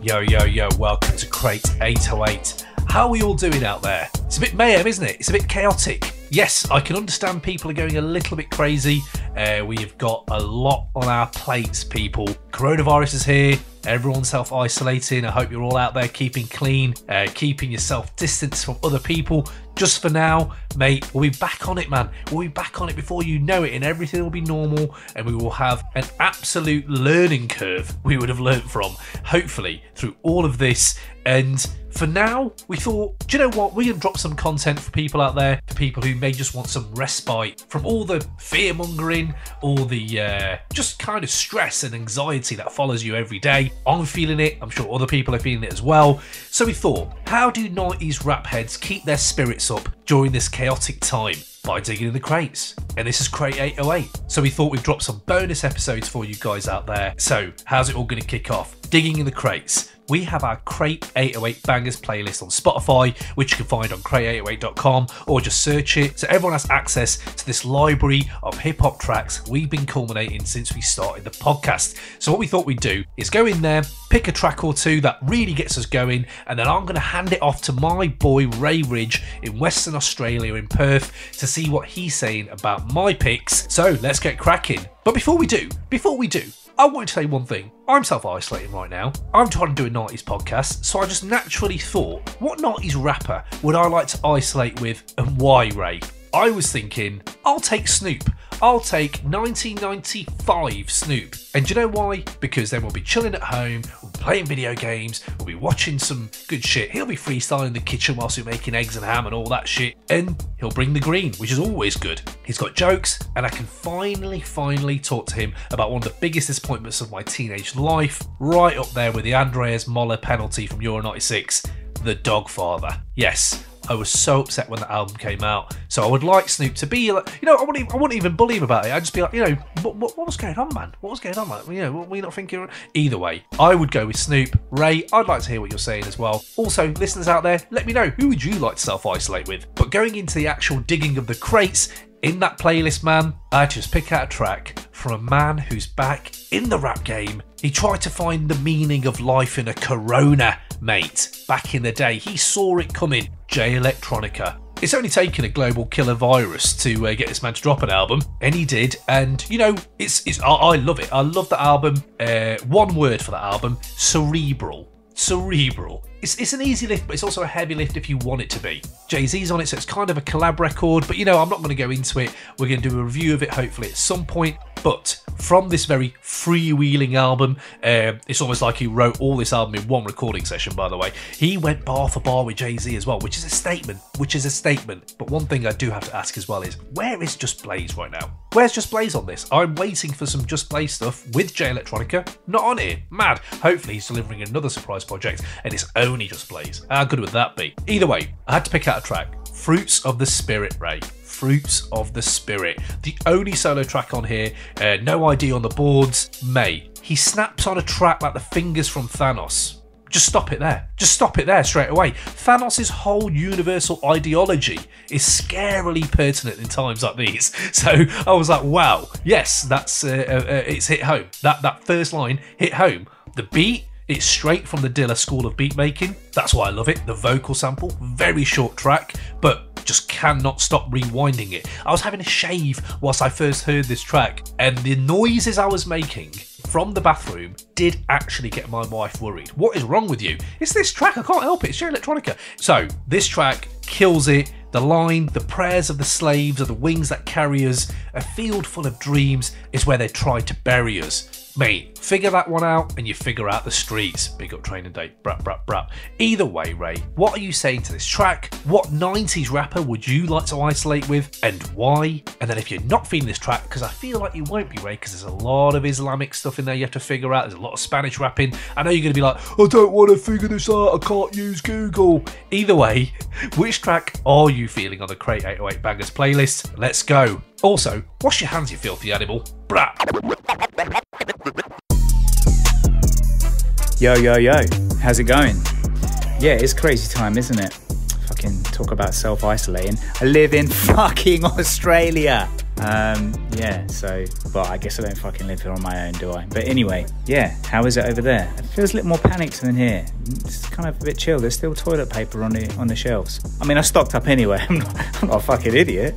Yo, yo, yo, welcome to Crate 808. How are we all doing out there? It's a bit mayhem, isn't it? It's a bit chaotic. Yes, I can understand people are going a little bit crazy. We've got a lot on our plates, people. Coronavirus is here. Everyone's self-isolating. I hope you're all out there keeping clean, keeping yourself distanced from other people. Just for now, mate, we'll be back on it, man. We'll be back on it before you know it, and everything will be normal, and we will have an absolute learning curve we would have learnt from, hopefully, through all of this. And for now, we thought, do you know what? We're going to drop some content for people out there, for people who may just want some respite from all the fear-mongering, all the just kind of stress and anxiety that follows you every day. I'm feeling it. I'm sure other people are feeling it as well. So we thought, how do 90s rap heads keep their spirits up during this chaotic time? By digging in the crates. And this is Crate 808. So we thought we'd drop some bonus episodes for you guys out there. So how's it all going to kick off? Digging in the crates. We have our Crate 808 Bangers playlist on Spotify, which you can find on crate808.com, or just search it. So everyone has access to this library of hip-hop tracks we've been culminating since we started the podcast. So what we thought we'd do is go in there, pick a track or two that really gets us going, and then I'm going to hand it off to my boy Ray Ridge in Western Australia in Perth to see what he's saying about my picks. So let's get cracking. But before we do, I want to say one thing. I'm self-isolating right now. I'm trying to do a 90s podcast, so I just naturally thought, what 90s rapper would I like to isolate with, and why, Ray? I was thinking, I'll take Snoop. I'll take 1995 Snoop. And do you know why? Because then we'll be chilling at home, we'll be playing video games, we'll be watching some good shit. He'll be freestyling in the kitchen whilst we're making eggs and ham and all that shit. And he'll bring the green, which is always good. He's got jokes, and I can finally talk to him about one of the biggest disappointments of my teenage life, right up there with the Andreas Moller penalty from Euro 96, Tha Doggfather. Yes, I was so upset when the album came out. So I would like Snoop to be like, I wouldn't even bully him about it. I'd just be like, what was going on, man? What was going on? Like, what were you not thinking? Either way, I would go with Snoop. Ray, I'd like to hear what you're saying as well. Also, listeners out there, let me know, who would you like to self-isolate with? But going into the actual digging of the crates, in that playlist, man, I just pick out a track from a man who's back in the rap game. He tried to find the meaning of life in a corona, mate. Back in the day, he saw it coming. Jay Electronica. It's only taken a global killer virus to get this man to drop an album, and he did. And I love it. I love the album. One word for that album: cerebral. Cerebral. It's an easy lift, but it's also a heavy lift if you want it to be. Jay-Z's on it, so it's kind of a collab record, but I'm not going to go into it. We're going to do a review of it hopefully at some point. But from this very freewheeling album, it's almost like he wrote all this album in one recording session, by the way. He went bar for bar with Jay-Z as well, which is a statement. But one thing I do have to ask as well is, where is Just Blaze right now? Where's Just Blaze on this? I'm waiting for some Just Blaze stuff with Jay Electronica. Not on here. Mad. Hopefully he's delivering another surprise project, and it's only Just Blaze. How good would that be? Either way, I had to pick out a track. Fruits of the Spirit, Ray. Fruits of the Spirit. The only solo track on here, no ID on the boards. Mate, he snaps on a track like the fingers from Thanos. Just stop it there. Just stop it there straight away. Thanos' whole universal ideology is scarily pertinent in times like these. So I was like, wow, yes, that's it's hit home. That first line hit home. The beat, it's straight from the Dilla school of beat making. That's why I love it. The vocal sample, very short track, but just cannot stop rewinding it. I was having a shave whilst I first heard this track, and the noises I was making from the bathroom did actually get my wife worried. What is wrong with you? It's this track, I can't help it, it's Jay Electronica. So this track kills it. The line, the prayers of the slaves are the wings that carry us, a field full of dreams is where they tried to bury us. Mate, figure that one out and you figure out the streets. Big up Training Day, brat, brat, brat. Either way, Ray, what are you saying to this track? What 90s rapper would you like to isolate with, and why? And then if you're not feeling this track, because I feel like you won't be, Ray, because there's a lot of Islamic stuff in there you have to figure out, there's a lot of Spanish rapping. I know you're going to be like, I don't want to figure this out, I can't use Google. Either way, which track are you feeling on the Crate 808 Bangers playlist? Let's go. Also, wash your hands, you filthy animal. Brat. Yo, how's it going? Yeah, it's crazy time, isn't it? Fucking talk about self-isolating. I live in fucking Australia. Yeah, so, well, I guess I don't fucking live here on my own, do I? But anyway, yeah, how is it over there? It feels a little more panicked than here. It's kind of a bit chill. There's still toilet paper on the shelves. I mean, I stocked up anyway. I'm not a fucking idiot.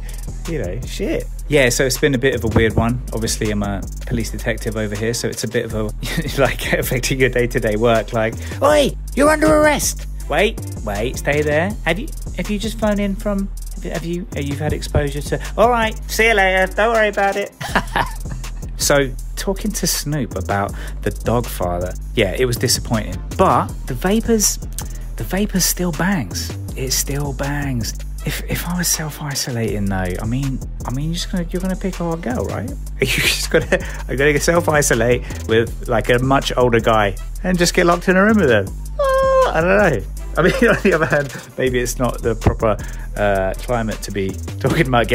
You know, shit. Yeah, so it's been a bit of a weird one. Obviously, I'm a police detective over here, so it's a bit of a, like, affecting your day-to-day work. Like, oi, you're under arrest. Wait, stay there. Have you just phoned in from... You've had exposure to... All right, see you later. Don't worry about it. So, talking to Snoop about the Doggfather, yeah, it was disappointing. But the vapors still bangs. It still bangs. If I was self-isolating though, I mean, you're gonna pick a hot girl, right? I'm gonna self-isolate with like a much older guy and just get locked in a room with them. Oh, I don't know. I mean, on the other hand, maybe it's not the proper climate to be talking about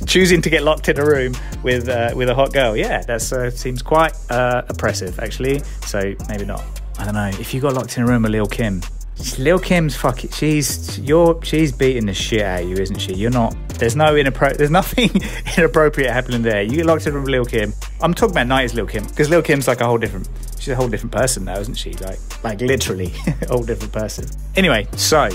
choosing to get locked in a room with a hot girl. Yeah, that seems quite oppressive, actually. So maybe not. I don't know. If you got locked in a room with Lil' Kim, Lil' Kim's fucking. She's beating the shit out of you, isn't she? You're not. There's nothing inappropriate happening there. You get locked in a room with Lil' Kim. I'm talking about 90s Lil' Kim, because Lil' Kim's like she's a whole different person now, isn't she? Like literally a whole different person. Anyway, so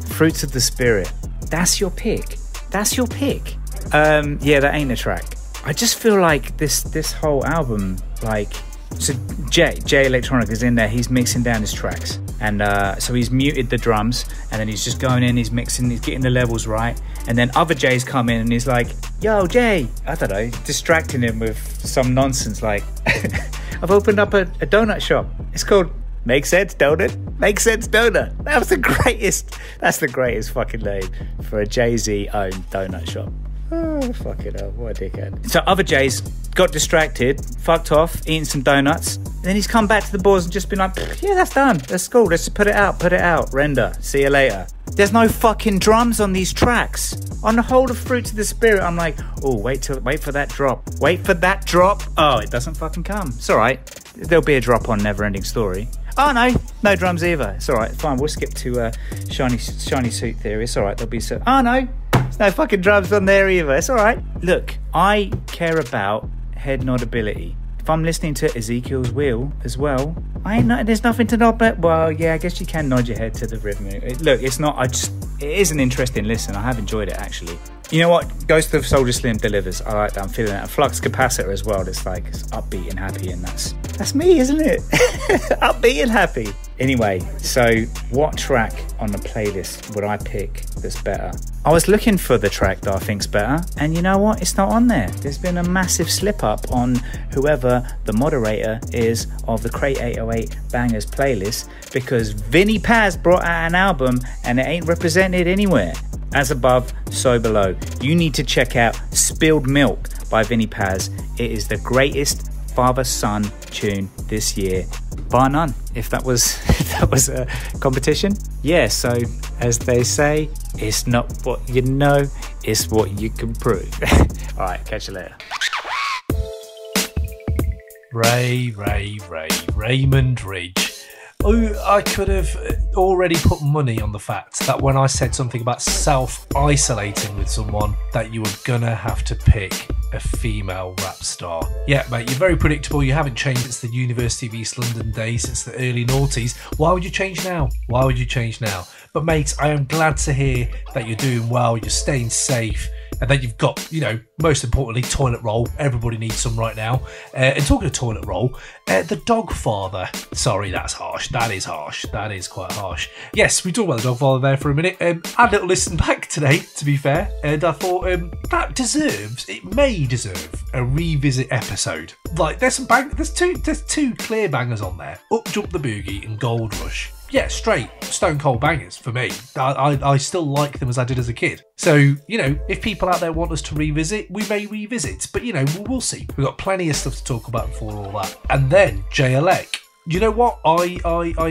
Fruits of the Spirit. That's your pick. Yeah, that ain't a track. I just feel like this whole album, like, so Jay Electronica is in there. He's mixing down his tracks, and so he's muted the drums, and then he's just going in. He's mixing. He's getting the levels right, and then other Jays come in, and he's like, "Yo, Jay," I don't know, distracting him with some nonsense like, "I've opened up a donut shop. It's called Make Sense Donut. Make Sense Donut." That's the greatest fucking name for a Jay-Z owned donut shop. Oh, fucking hell, what a dickhead. So other Jays got distracted, fucked off, eating some donuts, and then he's come back to the boards and just been like, yeah, that's done, that's cool, let's just put it out, render, see you later. There's no fucking drums on these tracks. On the whole of Fruits of the Spirit, I'm like, oh, wait for that drop. Oh, it doesn't fucking come. It's alright, there'll be a drop on Neverending Story. Oh no drums either. It's alright, fine, we'll skip to Shiny Suit Theory. It's alright, there'll be so. Oh no, there's no fucking drums on there either. It's alright. Look, I care about head nodability. If I'm listening to Ezekiel's Wheel as well, there's nothing to nod but, well, yeah, I guess you can nod your head to the rhythm. Look, it is an interesting listen. I have enjoyed it actually. You know what? Ghost of Soldier Slim delivers. I like that. I'm feeling that. A Flux Capacitor as well. It's like it's upbeat and happy, and that's me, isn't it? Upbeat and happy. Anyway, so what track on the playlist would I pick that's better? I was looking for the track that I think's better, and you know what? It's not on there. There's been a massive slip up on whoever the moderator is of the Crate 808 Bangers playlist, because Vinny Paz brought out an album and it ain't represented anywhere. As above, so below. You need to check out Spilled Milk by Vinny Paz. It is the greatest father-son tune this year, bar none. If that was a competition. Yeah, so as they say, it's not what you know, it's what you can prove. Alright, catch you later. Raymond Ridge. Oh, I could have already put money on the fact that when I said something about self-isolating with someone, that you were gonna have to pick a female rap star. Yeah, mate, you're very predictable. You haven't changed since the University of East London days, since the early noughties. Why would you change now? But mate, I am glad to hear that you're doing well, you're staying safe, and then you've got, you know, most importantly, toilet roll. Everybody needs some right now. And talking of toilet roll, the Doggfather. Sorry, that's harsh. That is harsh. That is quite harsh. Yes, we talked about the Doggfather there for a minute. I had a little listen back today, to be fair, and I thought it may deserve a revisit episode. Like, there's two clear bangers on there. Up Jump the Boogie and Gold Rush. Yeah, straight stone cold bangers for me. I still like them as I did as a kid. So, you know, if people out there want us to revisit, we may revisit. But, you know, we'll see. We've got plenty of stuff to talk about before all that. And then Jay Elec. You know what? I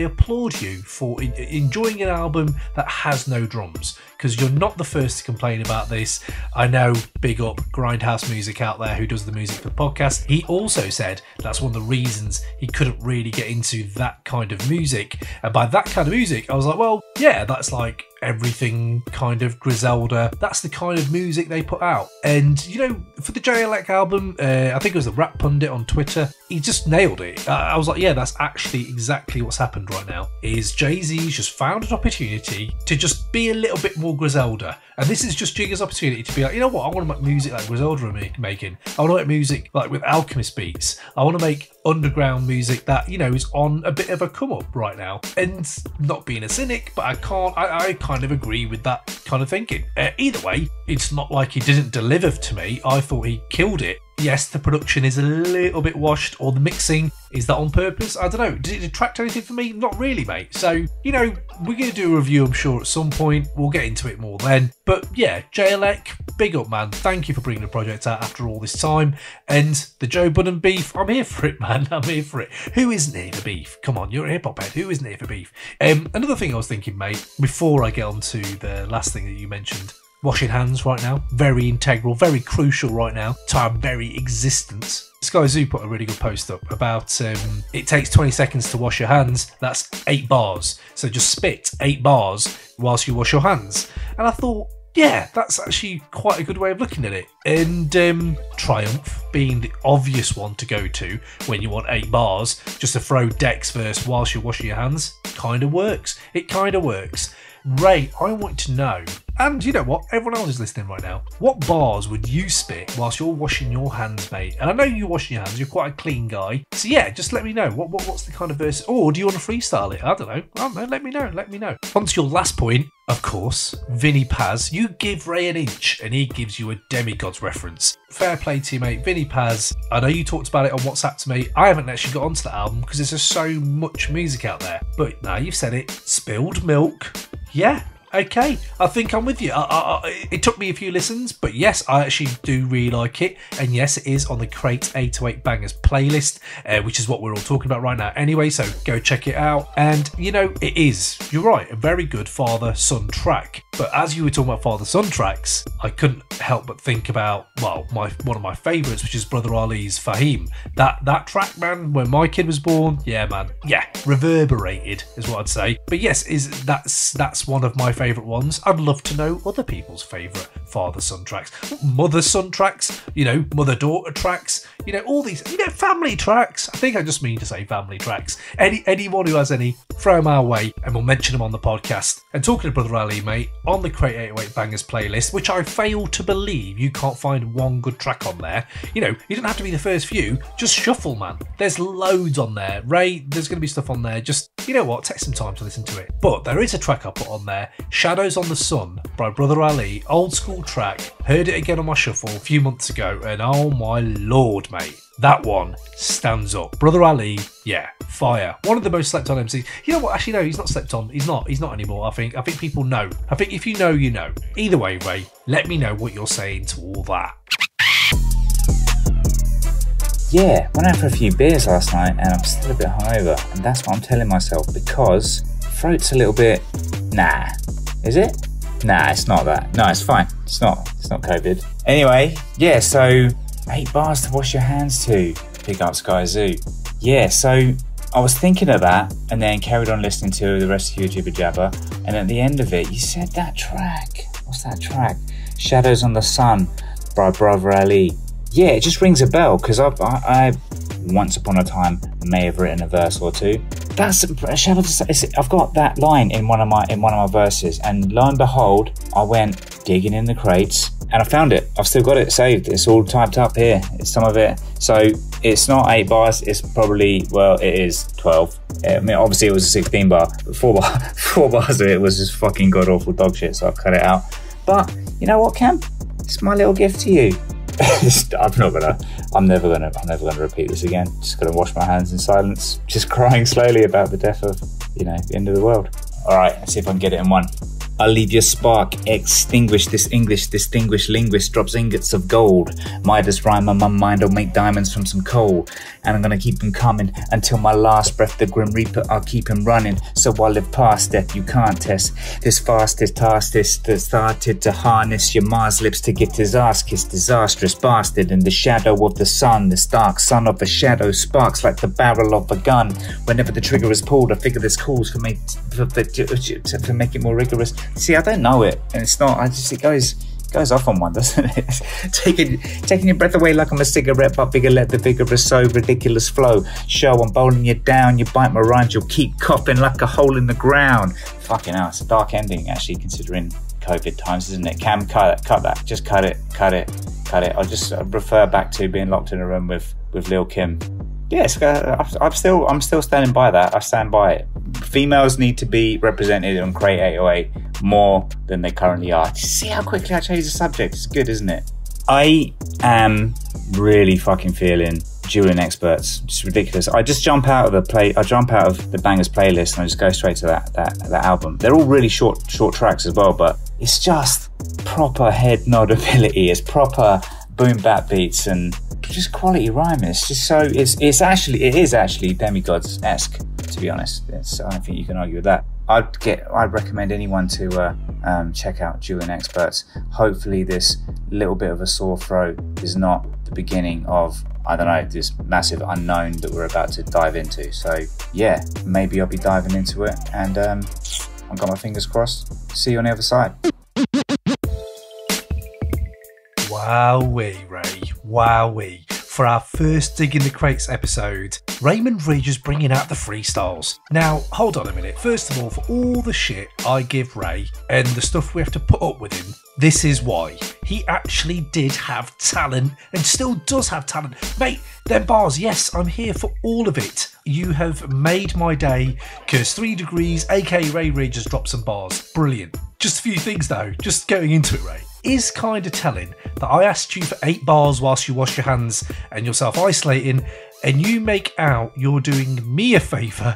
applaud you for enjoying an album that has no drums, because you're not the first to complain about this. I know, big up Grindhouse Music out there who does the music for the podcast. He also said that's one of the reasons he couldn't really get into that kind of music. And by that kind of music, I was like, well, yeah, that's like everything kind of Griselda. That's the kind of music they put out. And, you know, for the Jay Elec album, I think it was the Rap Pundit on Twitter, he just nailed it. I was like, yeah, that's actually exactly what's happened right now, is Jay-Z's just found an opportunity to just be a little bit more Griselda. And this is just Jigga's opportunity to be like, you know what, I want to make music like Griselda are making. I want to make music like with Alchemist beats. I want to make underground music that, you know, is on a bit of a come up right now. And not being a cynic, but I kind of agree with that kind of thinking. Either way, it's not like he didn't deliver to me. I thought he killed it. Yes, the production is a little bit washed, or the mixing, is that on purpose? I don't know. Did it detract anything for me? Not really, mate. So, you know, we're going to do a review, I'm sure, at some point. We'll get into it more then. But yeah, Jay Elec, big up, man. Thank you for bringing the project out after all this time. And the Joe Budden beef, I'm here for it, man. I'm here for it. Who isn't here for beef? Come on, you're a hip-hop head. Who isn't here for beef? Another thing I was thinking, mate, before I get on to the last thing that you mentioned, washing hands right now, very integral, very crucial right now to our very existence. Sky Zoo put a really good post up about it takes 20 seconds to wash your hands. That's 8 bars. So just spit 8 bars whilst you wash your hands. And I thought, yeah, that's actually quite a good way of looking at it. And Triumph being the obvious one to go to when you want 8 bars, just to throw Dex verse whilst you're washing your hands, kind of works. It kind of works. Ray, I want to know, and you know what, everyone else is listening right now, what bars would you spit whilst you're washing your hands, mate? And I know you're washing your hands, you're quite a clean guy, so yeah, just let me know, what's the kind of verse, or do you want to freestyle it? I don't know, let me know. On to your last point, of course, Vinny Paz, you give Ray an inch, and he gives you a Demigods reference. Fair play to you, mate. Vinny Paz, I know you talked about it on WhatsApp to me, I haven't actually got onto that album, because there's just so much music out there, but now you've said it, Spilled Milk. Yeah, okay, I think I'm with you. It took me a few listens, but yes, I actually do really like it. And yes, it is on the Crate 808 Bangers playlist, which is what we're all talking about right now anyway, so go check it out. And, you know, it is, you're right, a very good father-son track. But as you were talking about father-son tracks, I couldn't help but think about, well, one of my favourites, which is Brother Ali's Fahim. That track, man, when my kid was born, yeah, man, yeah, reverberated is what I'd say. But yes, that's one of my favourite ones. I'd love to know other people's favourite father-son tracks, mother-son tracks, you know, mother-daughter tracks, you know, all these, you know, family tracks. I think I just mean to say family tracks. Anyone who has any, throw them our way and we'll mention them on the podcast. And talking to Brother Ali, mate, on the Crate 808 Bangers playlist, which I fail to believe you can't find one good track on there. You know, you don't have to be the first few, just shuffle, man. There's loads on there. Ray, there's going to be stuff on there. Just, you know what, take some time to listen to it. But there is a track I put on there, Shadows on the Sun by Brother Ali, old school track. Heard it again on my shuffle a few months ago, and oh my lord, mate, that one stands up. Brother Ali, yeah, fire. One of the most slept on MCs. You know what? Actually, no, he's not slept on. He's not anymore. I think people know. I think if you know, you know. Either way, Ray, let me know what you're saying to all that. Yeah, went out for a few beers last night and I'm still a bit hungover, and that's what I'm telling myself, because throat's a little bit, nah. Is it? Nah, it's not that. No, it's fine. It's not COVID. Anyway, yeah, so 8 bars to wash your hands to. Big up Sky Zoo. Yeah, so I was thinking of that and then carried on listening to the rest of your jibber jabber, and at the end of it, you said that track. What's that track? Shadows on the Sun by Brother Ali. Yeah, it just rings a bell, because I once upon a time may have written a verse or two. That's I've got that line in one of my verses, and lo and behold, I went digging in the crates and I found it. I've still got it saved. It's all typed up here. It's some of it. So it's not 8 bars. It's probably, well, it is 12. I mean, obviously it was a 16 bar, but 4 bars of it was just fucking god awful dog shit. So I've cut it out. But you know what, Cam? It's my little gift to you. I'm never gonna repeat this again. Just gonna wash my hands in silence, just crying slowly about the death of, you know, the end of the world. All right, let's see if I can get it in one. I'll leave your spark, extinguish this English, distinguished linguist drops ingots of gold. Midas rhyme on my mind, I'll make diamonds from some coal. And I'm gonna keep them coming until my last breath, the Grim Reaper, I'll keep him running. So I'll live past death, you can't test. This fastest task that started to harness your Mars lips to get his ass kissed, disastrous bastard. In the shadow of the sun, this dark sun of a shadow sparks like the barrel of a gun. Whenever the trigger is pulled, I figure this calls for make it more rigorous. See, I don't know it, and it's not. It goes off on one, doesn't it? taking your breath away like I'm a cigarette, but bigger let the vigorous so ridiculous flow. Show I'm bowling you down, you bite my rhymes, you'll keep coughing like a hole in the ground. Fucking hell, it's a dark ending actually, considering COVID times, isn't it? Cam, cut that, just cut it. I'll just refer back to being locked in a room with Lil Kim. Yes, I'm still standing by that. I stand by it. Females need to be represented on Crate 808 more than they currently are. See how quickly I change the subject? It's good, isn't it? I am really fucking feeling Duelling Experts. It's ridiculous. I just jump out of the Bangers playlist and I just go straight to that album. They're all really short tracks as well, but it's just proper head nod ability. It's proper boom bap beats and just quality rhyming. It's just so it is actually Demigods-esque, to be honest. I don't think you can argue with that. I'd recommend anyone to check out Duelling Experts. Hopefully this little bit of a sore throat is not the beginning of, I don't know, this massive unknown that we're about to dive into. So yeah, maybe I'll be diving into it, and I've got my fingers crossed. See you on the other side. Wowee, Ray, wowee. For our first Dig in the Crates episode, Raymond Ridge is bringing out the freestyles. Now, hold on a minute. First of all, for all the shit I give Ray and the stuff we have to put up with him, this is why. He actually did have talent and still does have talent. Mate, them bars, yes, I'm here for all of it. You have made my day, because 3 Degrees, aka Ray Ridge, has dropped some bars. Brilliant. Just a few things though, just going into it, Ray. Is kind of telling that I asked you for 8 bars whilst you wash your hands and you're self-isolating, and you make out you're doing me a favour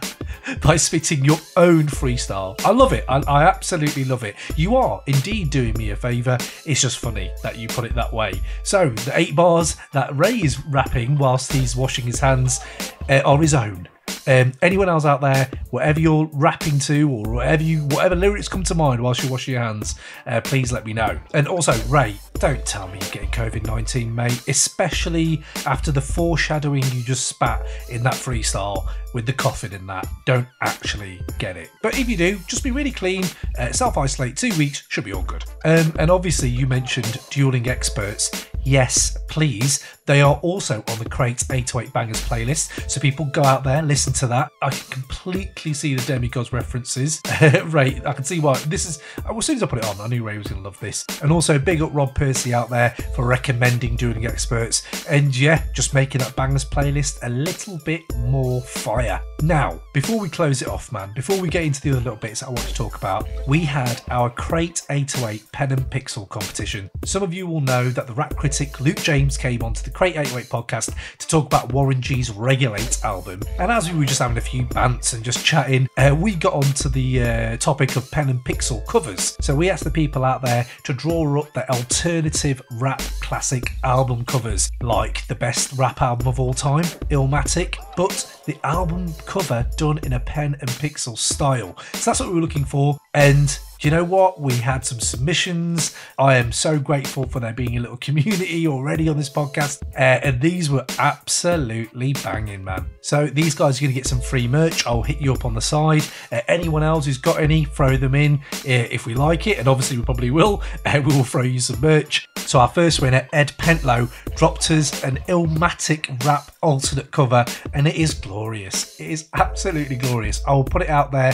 by spitting your own freestyle. I love it. I absolutely love it. You are indeed doing me a favour. It's just funny that you put it that way. So the 8 bars that Ray is rapping whilst he's washing his hands are his own. Anyone else out there, whatever you're rapping to, or whatever lyrics come to mind whilst you're washing your hands, please let me know. And also, Ray, don't tell me you're getting COVID-19, mate, especially after the foreshadowing you just spat in that freestyle with the coughing and that. Don't actually get it. But if you do, just be really clean, self-isolate 2 weeks, should be all good. And obviously you mentioned Duelling Experts. Yes, please. They are also on the Crate 808 Bangers playlist, so people go out there, listen to that. I can completely see the Demigods references. Ray, I can see why. This is, as soon as I put it on, I knew Ray was going to love this. And also big up Rob Percy out there for recommending Duelling Experts. And yeah, just making that Bangers playlist a little bit more fire. Now, before we close it off, man, before we get into the other little bits that I want to talk about, we had our Crate 808 Pen and Pixel competition. Some of you will know that the rap critic Luke James came onto the Crate 808 podcast to talk about Warren G's Regulate album. And as we were just having a few bants and just chatting, we got onto the topic of pen and pixel covers. So we asked the people out there to draw up their alternative rap classic album covers, like the best rap album of all time, Illmatic, but the album cover done in a pen and pixel style. So that's what we were looking for. And you know what? We had some submissions. I am so grateful for there being a little community already on this podcast. And these were absolutely banging, man. So these guys are going to get some free merch. I'll hit you up on the side. Anyone else who's got any, throw them in if we like it. And obviously we probably will. We will throw you some merch. So our first winner, Ed Pentlow, dropped us an Illmatic rap alternate cover. And it is glorious. It is absolutely glorious. I will put it out there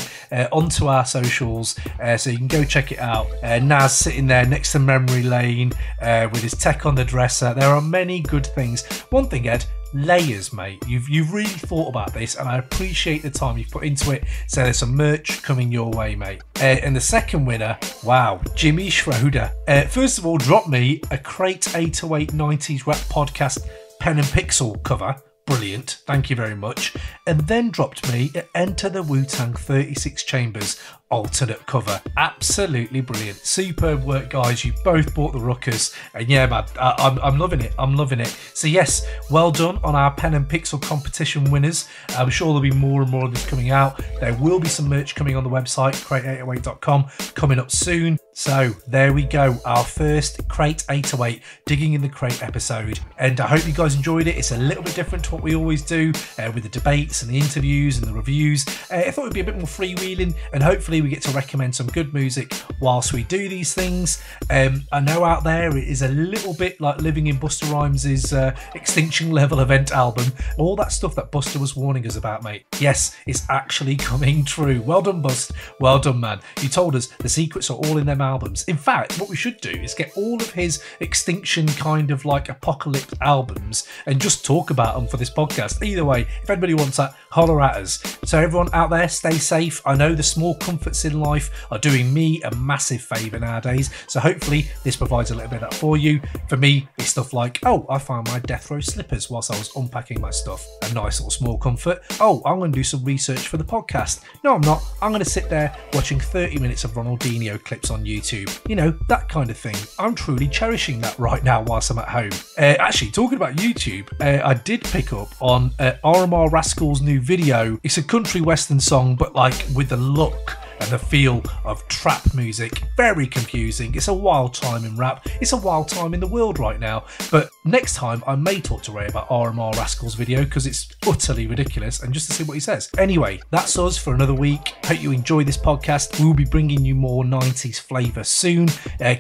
onto our socials. So you can go check it out. Naz sitting there next to Memory Lane with his tech on the dresser. There are many good things. One thing, Ed, layers, mate. You've really thought about this, and I appreciate the time you've put into it. So there's some merch coming your way, mate. And the second winner, wow, Jimmy Schroeder. First of all, dropped me a Crate 808 90s rap podcast pen and pixel cover. Brilliant, thank you very much. And then dropped me Enter the Wu-Tang 36 Chambers alternate cover. Absolutely brilliant. Superb work, guys. You both bought the ruckers. And yeah, man, I'm loving it. I'm loving it. So yes, well done on our pen and pixel competition winners. I'm sure there'll be more and more of this coming out. There will be some merch coming on the website, crate808.com, coming up soon. So there we go, our first Crate 808 Digging in the Crate episode. And I hope you guys enjoyed it. It's a little bit different to what we always do with the debates and the interviews and the reviews. I thought it would be a bit more freewheeling, and hopefully hopefully we get to recommend some good music whilst we do these things. I know out there it is a little bit like living in Busta Rhymes' Extinction Level Event album. All that stuff that Busta was warning us about, mate. Yes, it's actually coming true. Well done, Bust. Well done, man. You told us the secrets are all in them albums. In fact, what we should do is get all of his Extinction kind of like apocalypse albums and just talk about them for this podcast. Either way, if anybody wants that, holler at us. So everyone out there, stay safe. I know the small comforts in life are doing me a massive favour nowadays, so hopefully this provides a little bit of that for you. For me, it's stuff like, oh, I found my death row slippers whilst I was unpacking my stuff. A nice little small comfort. Oh, I'm going to do some research for the podcast. No, I'm not. I'm going to sit there watching 30 minutes of Ronaldinho clips on YouTube. You know, that kind of thing. I'm truly cherishing that right now whilst I'm at home. Actually, talking about YouTube, I did pick up on RMR Rascal's new video. It's a country western song, but like with the look and the feel of trap music. Very confusing. It's a wild time in rap. It's a wild time in the world right now. But next time I may talk to Ray about RMR Rascal's video because it's utterly ridiculous, and just to see what he says. Anyway, that's us for another week. Hope you enjoy this podcast. We'll be bringing you more 90s flavour soon.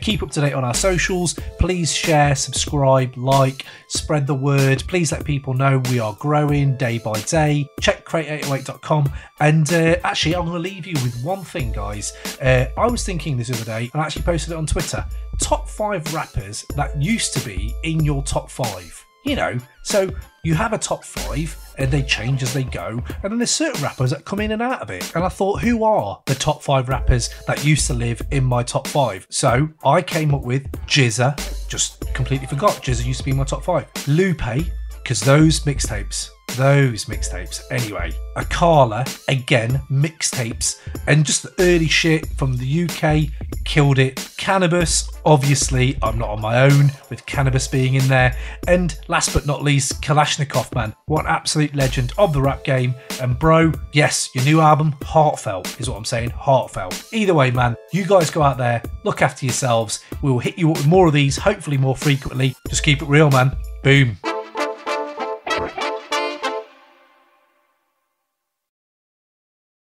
Keep up to date on our socials. Please share, subscribe, like, spread the word. Please let people know we are growing day by day. Check crate808.com. And actually, I'm going to leave you with one thing, guys. I was thinking this other day, and I actually posted it on Twitter. Top 5 rappers that used to be in your top 5. You know, so you have a top 5 and they change as they go, and then there's certain rappers that come in and out of it. And I thought, who are the top 5 rappers that used to live in my top 5? So I came up with Jizza, just completely forgot. Jizza used to be in my top 5. Lupe, because those mixtapes. Anyway, Akala, again, mixtapes, and just the early shit from the UK, killed it. Cannabis, obviously, I'm not on my own with Cannabis being in there. And last but not least, Kalashnikov, man. What an absolute legend of the rap game. And bro, yes, your new album, heartfelt, is what I'm saying, heartfelt. Either way, man, you guys go out there, look after yourselves. We will hit you up with more of these, hopefully more frequently. Just keep it real, man. Boom.